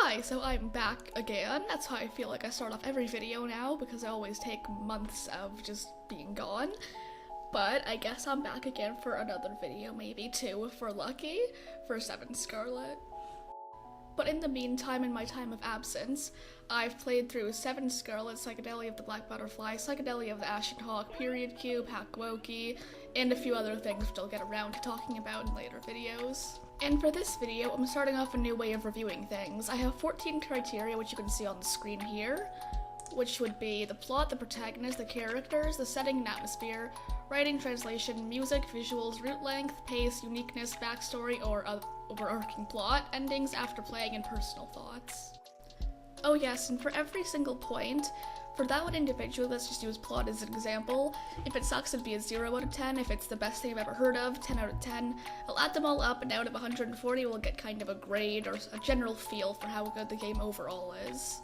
Hi, so I'm back again. That's how I feel like I start off every video now, because I always take months of just being gone. But I guess I'm back again for another video, maybe two if we're lucky, for 7'sCarlet. But in the meantime, in my time of absence, I've played through 7'sCarlet, Psychedelia of the Black Butterfly, Psychedelia of the Ashen Hawk, Period Cube, Hackwoki, and a few other things which I'll get around to talking about in later videos. And for this video, I'm starting off a new way of reviewing things. I have 14 criteria, which you can see on the screen here, which would be the plot, the protagonist, the characters, the setting and atmosphere, writing, translation, music, visuals, route length, pace, uniqueness, backstory, or overarching plot, endings after playing, and personal thoughts. Oh yes, and for every single point, for that one individually, let's just use plot as an example. If it sucks, it'd be a 0 out of 10. If it's the best thing I've ever heard of, 10 out of 10. I'll add them all up, and out of 140, we'll get kind of a grade or a general feel for how good the game overall is.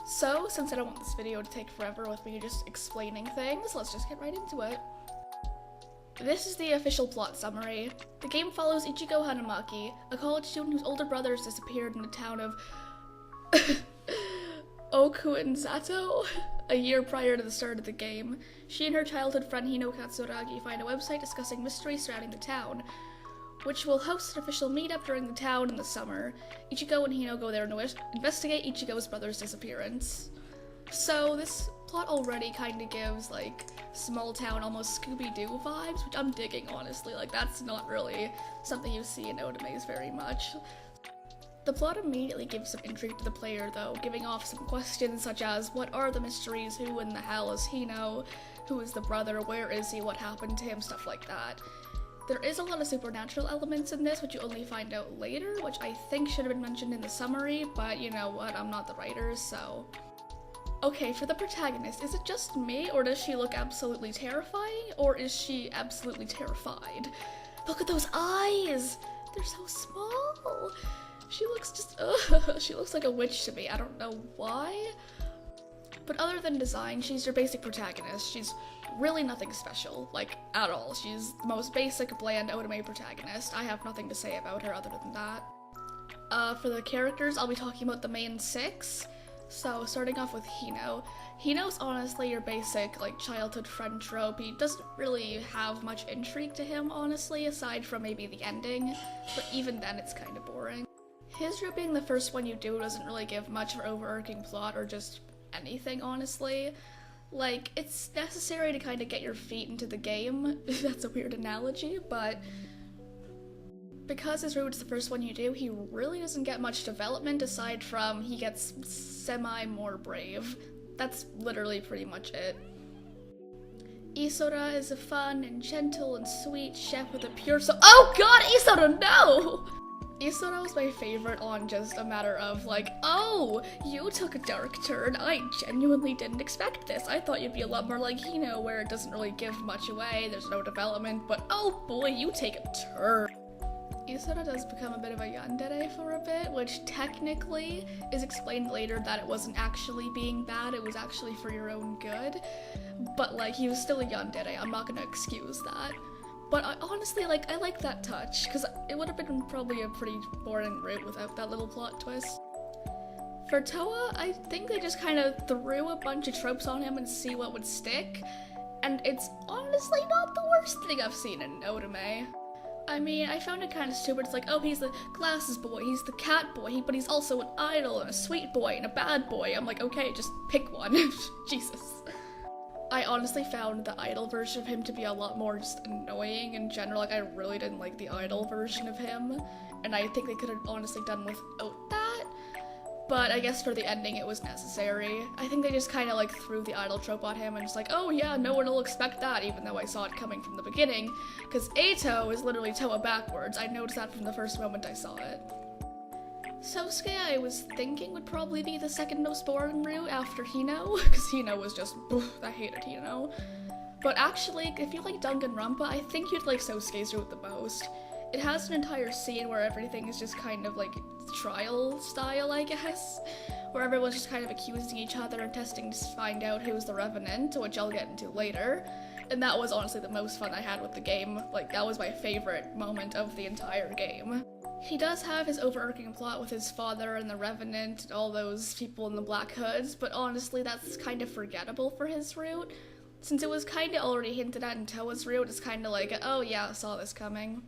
So, since I don't want this video to take forever with me just explaining things, let's just get right into it. This is the official plot summary. The game follows Ichigo Hanamaki, a college student whose older brother has disappeared in the town of Okuenzato. A year prior to the start of the game, she and her childhood friend Hino Katsuragi find a website discussing mysteries surrounding the town, which will host an official meetup during the town in the summer. Ichigo and Hino go there to investigate Ichigo's brother's disappearance. So this plot already kind of gives like small town, almost Scooby-Doo vibes, which I'm digging, honestly. Like, that's not really something you see in animes very much. The plot immediately gives some intrigue to the player, though, giving off some questions such as, what are the mysteries, who in the hell is Hino, who is the brother, where is he, what happened to him, stuff like that. There is a lot of supernatural elements in this, which you only find out later, which I think should have been mentioned in the summary, but you know what, I'm not the writer, so... Okay, for the protagonist, is it just me, or does she look absolutely terrifying, or is she absolutely terrified? Look at those eyes! They're so small! She looks just, she looks like a witch to me, I don't know why. But other than design, she's your basic protagonist. She's really nothing special, like, at all. She's the most basic, bland anime protagonist. I have nothing to say about her other than that. For the characters, I'll be talking about the main 6. So, starting off with Hino. Hino's honestly your basic, like, childhood friend trope. He doesn't really have much intrigue to him, honestly, aside from maybe the ending. But even then, it's kind of boring. His route being the first one you do doesn't really give much of an overarching plot or just anything, honestly. Like, it's necessary to kind of get your feet into the game. That's a weird analogy, but because his route's the first one you do, he really doesn't get much development aside from he gets semi-more brave. That's literally pretty much it. Isola is a fun and gentle and sweet chef with a pure soul. Oh god, Isola, no! Isola was my favorite on just a matter of like, oh, you took a dark turn. I genuinely didn't expect this. I thought you'd be a lot more like Hino, where it doesn't really give much away, there's no development, but oh boy, you take a turn. Isola does become a bit of a yandere for a bit, which technically is explained later that it wasn't actually being bad, it was actually for your own good. But like, he was still a yandere, I'm not gonna excuse that. But I honestly, like, I like that touch, because it would have been probably a pretty boring route without that little plot twist. For Toa, I think they just kind of threw a bunch of tropes on him and see what would stick, and it's honestly not the worst thing I've seen in an anime. I mean, I found it kind of stupid. It's like, oh, he's the glasses boy, he's the cat boy, but he's also an idol and a sweet boy and a bad boy. I'm like, okay, just pick one. Jesus. I honestly found the idol version of him to be a lot more just annoying in general. Like, I really didn't like the idol version of him, and I think they could have honestly done without that, but I guess for the ending it was necessary. I think they just kind of like threw the idol trope on him and just like, oh yeah, no one will expect that, even though I saw it coming from the beginning, because Eito is literally Toa backwards. I noticed that from the first moment I saw it. Sookie, I was thinking, would probably be the second most boring route after Hino, because Hino was just, I hated Hino. But actually, if you like Danganronpa, I think you'd like Sosukei's route the most. It has an entire scene where everything is just kind of like trial style, I guess, where everyone's just kind of accusing each other and testing to find out who's the Revenant, which I'll get into later. And that was honestly the most fun I had with the game. Like, that was my favorite moment of the entire game. He does have his overarching plot with his father and the Revenant and all those people in the Black Hoods, but honestly that's kind of forgettable for his route. Since it was kind of already hinted at in Toa's route, it's kind of like, oh yeah, I saw this coming.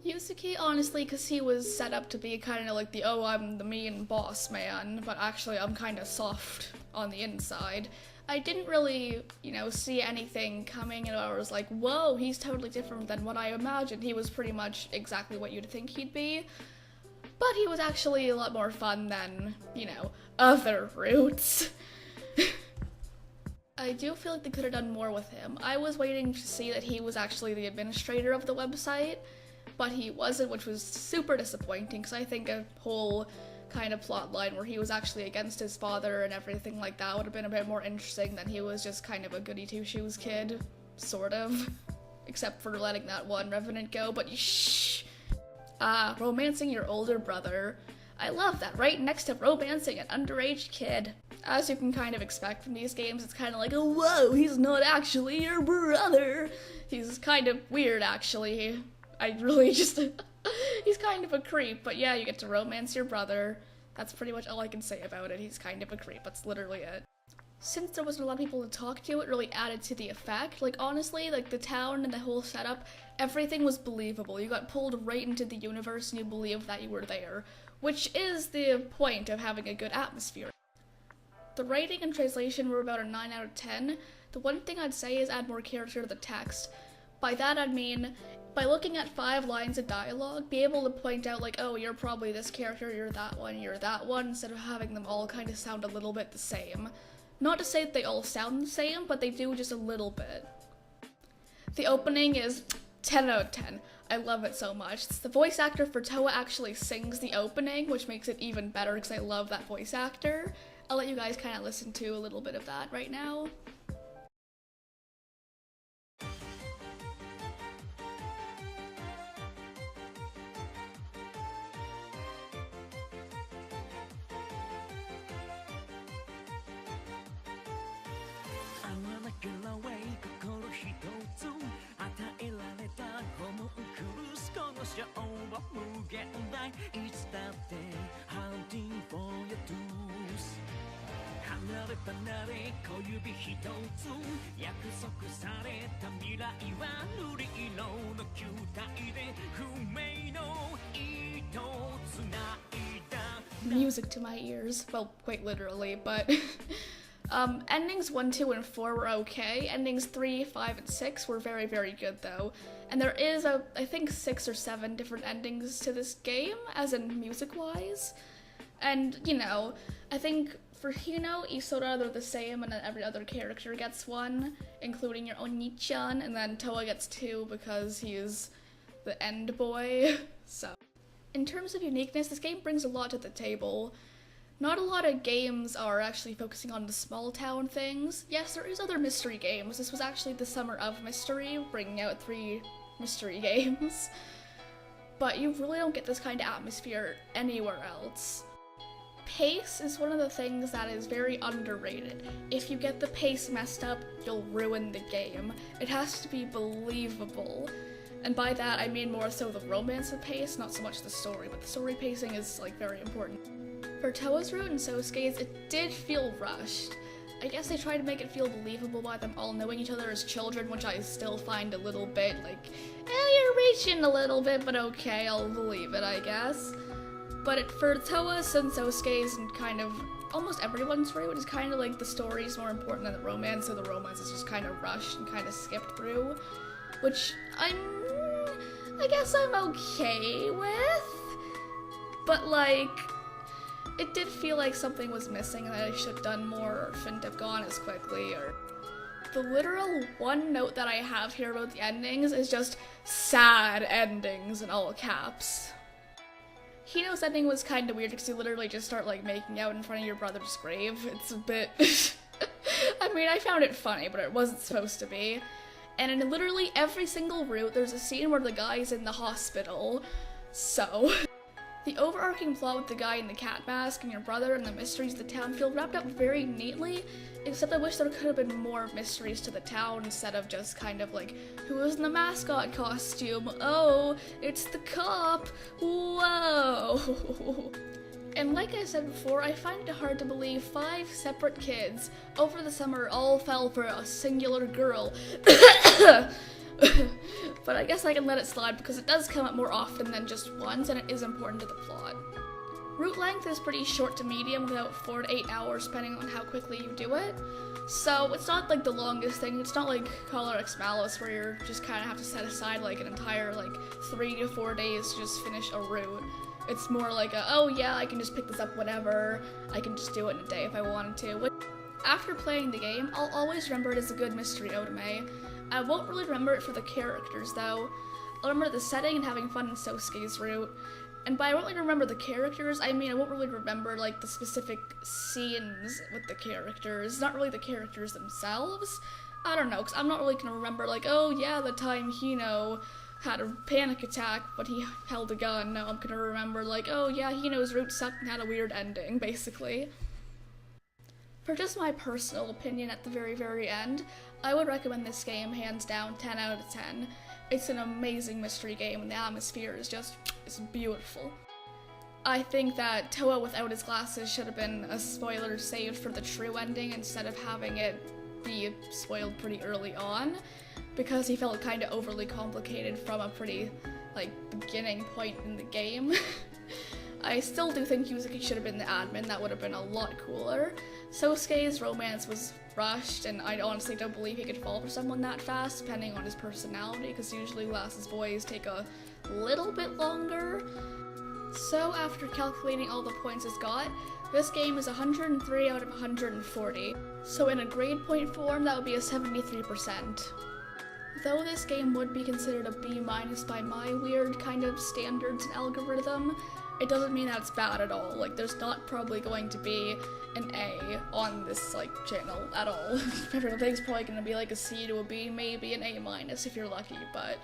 Yusuke, honestly, because he was set up to be kind of like the, oh, I'm the mean boss man, but actually I'm kind of soft on the inside. I didn't really, see anything coming, and I was like, whoa, he's totally different than what I imagined. He was pretty much exactly what you'd think he'd be. But he was actually a lot more fun than, other routes. I do feel like they could have done more with him. I was waiting to see that he was actually the administrator of the website, but he wasn't, which was super disappointing, because I think a whole kind of plot line where he was actually against his father and everything like that would have been a bit more interesting than he was just kind of a goody two-shoes kid, sort of. Except for letting that one Revenant go, but shh! Romancing your older brother. I love that, right next to romancing an underage kid. As you can kind of expect from these games, it's kind of like, oh, whoa, he's not actually your brother. He's kind of weird, actually. I really just, he's kind of a creep, but yeah, you get to romance your brother. That's pretty much all I can say about it. He's kind of a creep, that's literally it. Since there wasn't a lot of people to talk to, it really added to the effect. Like, honestly, like, the town and the whole setup, everything was believable. You got pulled right into the universe and you believed that you were there, which is the point of having a good atmosphere. The writing and translation were about a 9 out of 10. The one thing I'd say is add more character to the text. By that I mean, by looking at 5 lines of dialogue, be able to point out like, oh, you're probably this character, you're that one, instead of having them all kind of sound a little bit the same. Not to say that they all sound the same, but they do just a little bit. The opening is 10 out of 10. I love it so much. The voice actor for Toa actually sings the opening, which makes it even better because I love that voice actor. I'll let you guys kind of listen to a little bit of that right now. Music to my ears. Well, quite literally, but endings 1, 2, and 4 were okay. Endings 3, 5, and 6 were very, very good though. And there is I think 6 or 7 different endings to this game, as in music-wise. And, I think for Hino, Isola, they're the same, and then every other character gets one, including your Oni-chan, and then Toa gets 2 because he's the end boy, so. In terms of uniqueness, this game brings a lot to the table. Not a lot of games are actually focusing on the small town things. Yes, there is other mystery games. This was actually the summer of mystery, bringing out 3 mystery games. But you really don't get this kind of atmosphere anywhere else. Pace is one of the things that is very underrated. If you get the pace messed up, you'll ruin the game. It has to be believable. And by that, I mean more so the romance of pace, not so much the story, but the story pacing is, very important. For Toa's route and Soosuke's, it did feel rushed. I guess they tried to make it feel believable by them all knowing each other as children, which I still find a little bit you're reaching a little bit, but okay, I'll believe it, I guess. But for Toa's and Soosuke's and kind of almost everyone's route, is kind of like the story's more important than the romance, so the romance is just kind of rushed and kind of skipped through. Which I guess I'm okay with, but it did feel like something was missing that I should have done more or shouldn't have gone as quickly, or. The literal one note that I have here about the endings is just sad endings in all caps. Hino's ending was kind of weird because you literally just start making out in front of your brother's grave. It's a bit, I found it funny, but it wasn't supposed to be. And in literally every single route, there's a scene where the guy's in the hospital, so. The overarching plot with the guy in the cat mask and your brother and the mysteries of the town feel wrapped up very neatly, except I wish there could have been more mysteries to the town instead of just kind of like, who is in the mascot costume? Oh, it's the cop! Whoa! And like I said before, I find it hard to believe 5 separate kids over the summer all fell for a singular girl. But I guess I can let it slide because it does come up more often than just once, and it is important to the plot. Route length is pretty short to medium, about 4 to 8 hours depending on how quickly you do it. So it's not like the longest thing. It's not like Color X Malice where you're just kind of have to set aside like an entire like 3 to 4 days to just finish a route. It's more like a, oh yeah, I can just pick this up whenever. I can just do it in a day if I wanted to. After playing the game, I'll always remember it as a good mystery otome. I won't really remember it for the characters though. I'll remember the setting and having fun in Sooskie's route. And by I won't really remember the characters, I mean I won't really remember like the specific scenes with the characters, not really the characters themselves. I don't know, because I'm not really gonna remember like, oh yeah, the time Hino had a panic attack but he held a gun. No, I'm gonna remember like, oh yeah, Hino's route sucked and had a weird ending, basically. For just my personal opinion at the very end, I would recommend this game hands down 10 out of 10. It's an amazing mystery game and the atmosphere is just, it's beautiful. I think that Toa without his glasses should have been a spoiler saved for the true ending instead of having it be spoiled pretty early on, because he felt kind of overly complicated from a pretty, like, beginning point in the game. I still do think Yuzuki should have been the admin, that would have been a lot cooler. Soosuke's romance was rushed, and I honestly don't believe he could fall for someone that fast, depending on his personality, because usually glasses boys take a little bit longer. So after calculating all the points it's got, this game is 103 out of 140. So in a grade point form, that would be a 73%. Though this game would be considered a B- by my weird kind of standards and algorithm, it doesn't mean that it's bad at all. Like, there's not probably going to be an A on this, like, channel at all. Everything's probably gonna be like a C to a B, maybe an A- if you're lucky, but...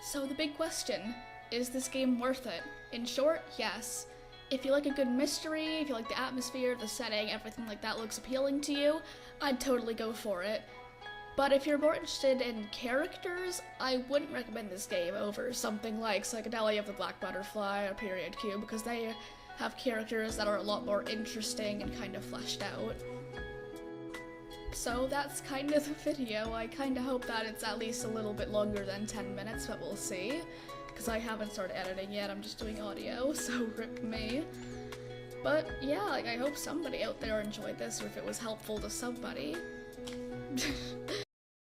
So the big question, is this game worth it? In short, yes. If you like a good mystery, if you like the atmosphere, the setting, everything like that looks appealing to you, I'd totally go for it. But if you're more interested in characters, I wouldn't recommend this game over something like Psychedelia of the Black Butterfly or Period Q, because they have characters that are a lot more interesting and kind of fleshed out. So that's kind of the video. I kind of hope that it's at least a little bit longer than 10 minutes, but we'll see. Because I haven't started editing yet, I'm just doing audio, so rip me. But yeah, like, I hope somebody out there enjoyed this, or if it was helpful to somebody.